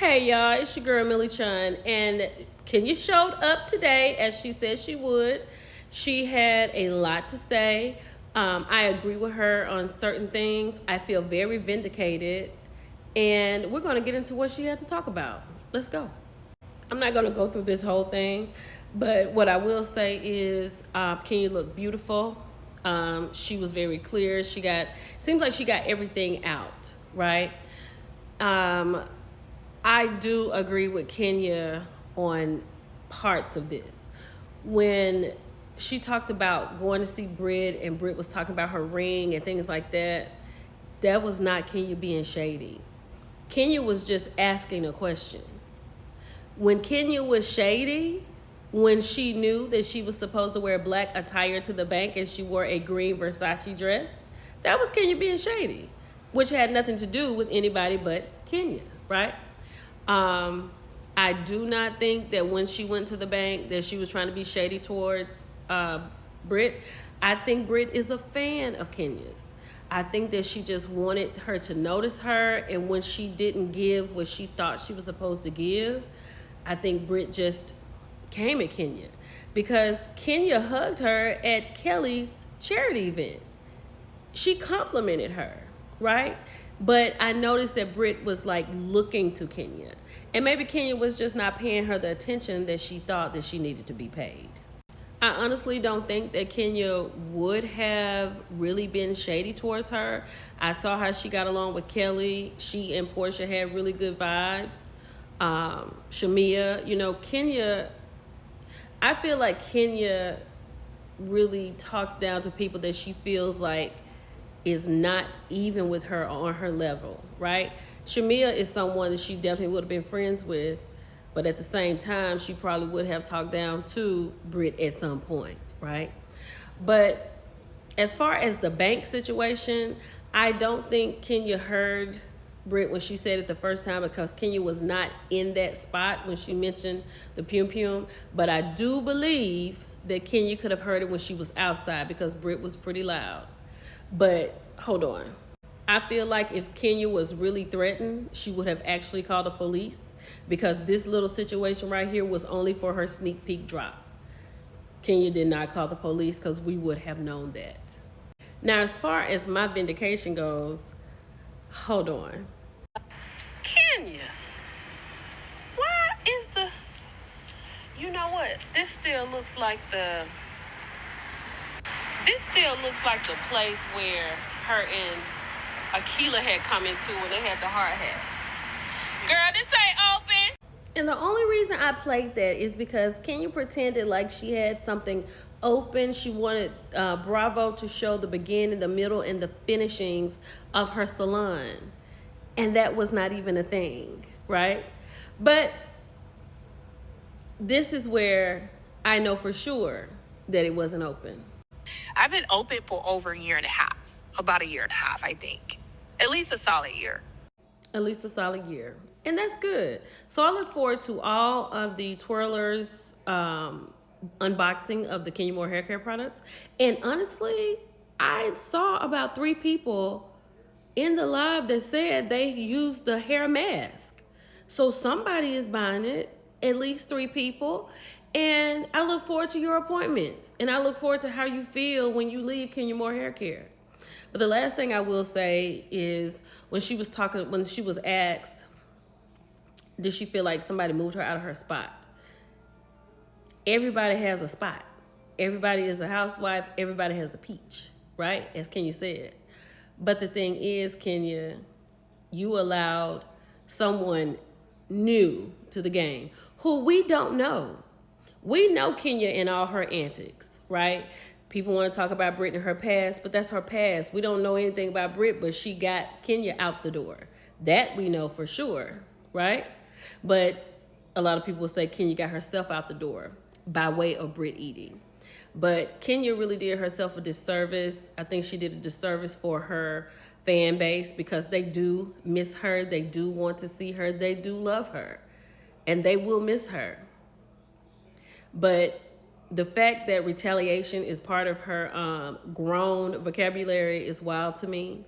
Hey y'all, it's your girl Millie Chun, and Kenya showed up today as she said she would. She had a lot to say. I agree with her on certain things. I feel very vindicated, and we're going to get into what she had to talk about. Let's go. I'm not going to go through this whole thing, but what I will say is Kenya looked beautiful. She was very clear. Seems like she got everything out, right? I do agree with Kenya on parts of this. When she talked about going to see Britt and Britt was talking about her ring and things like that, that was not Kenya being shady. Kenya was just asking a question. When Kenya was shady, when she knew that she was supposed to wear black attire to the bank and she wore a green Versace dress, that was Kenya being shady, which had nothing to do with anybody but Kenya, right? I do not think that when she went to the bank that she was trying to be shady towards Britt. I think Britt is a fan of Kenya's. I think that she just wanted her to notice her, and when she didn't give what she thought she was supposed to give, I think Britt just came at Kenya because Kenya hugged her at Kelly's charity event. She complimented her, right? But I noticed that Britt was like looking to Kenya. And maybe Kenya was just not paying her the attention that she thought that she needed to be paid. I honestly don't think that Kenya would have really been shady towards her. I saw how she got along with Kelly. She and Portia had really good vibes. Shamia, Kenya, I feel like Kenya really talks down to people that she feels like is not even with her or on her level, right? Shamia is someone that she definitely would have been friends with, but at the same time, she probably would have talked down to Britt at some point, right? But as far as the bank situation, I don't think Kenya heard Britt when she said it the first time because Kenya was not in that spot when she mentioned the Pum. But I do believe that Kenya could have heard it when she was outside because Britt was pretty loud. But hold on. I feel like if Kenya was really threatened, she would have actually called the police because this little situation right here was only for her sneak peek drop. Kenya did not call the police because we would have known that. Now, as far as my vindication goes, hold on. Kenya, why is the... You know what? This still looks like the place where her and Akila had come into when they had the hard hats. Girl, this ain't open. And the only reason I played that is because Kenya pretended like she had something open. She wanted Bravo to show the beginning, the middle, and the finishings of her salon. And that was not even a thing, right? But this is where I know for sure that it wasn't open. I've been open for over a year and a half. About a year and a half, I think. At least a solid year. At least a solid year. And that's good. So I look forward to all of the twirlers unboxing of the Kenya Moore hair care products. And honestly, I saw about 3 people in the live that said they used the hair mask. So somebody is buying it, at least 3 people. And I look forward to your appointments. And I look forward to how you feel when you leave Kenya Moore hair care. But the last thing I will say is when she was asked, did she feel like somebody moved her out of her spot? Everybody has a spot. Everybody is a housewife. Everybody has a peach, right? As Kenya said. But the thing is, Kenya, you allowed someone new to the game who we don't know. We know Kenya and all her antics, right? People want to talk about Britt and her past, but that's her past. We don't know anything about Britt, but she got Kenya out the door. That we know for sure, right? But a lot of people will say Kenya got herself out the door by way of Britt eating. But Kenya really did herself a disservice. I think she did a disservice for her fan base because they do miss her. They do want to see her. They do love her. And they will miss her. But the fact that retaliation is part of her grown vocabulary is wild to me.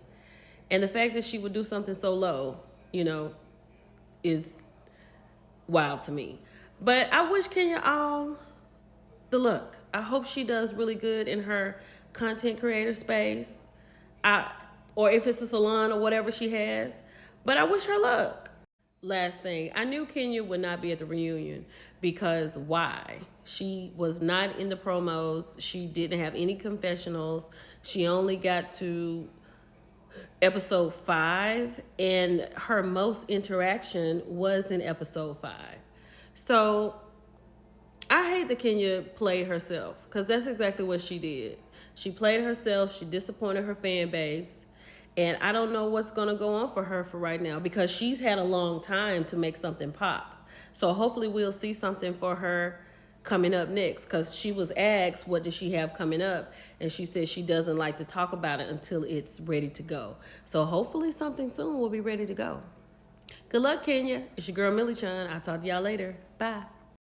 And the fact that she would do something so low, is wild to me. But I wish Kenya all the luck. I hope she does really good in her content creator space. I or if it's a salon or whatever she has. But I wish her luck. Last thing, I knew Kenya would not be at the reunion because why? She was not in the promos. She didn't have any confessionals. She only got to episode 5, and her most interaction was in episode 5. So I hate that Kenya played herself because that's exactly what she did. She played herself. She disappointed her fan base. And I don't know what's going to go on for her for right now because she's had a long time to make something pop. So hopefully we'll see something for her coming up next because she was asked what does she have coming up, and she said she doesn't like to talk about it until it's ready to go. So hopefully something soon will be ready to go. Good luck, Kenya. It's your girl Millie Chan. I'll talk to y'all later. Bye.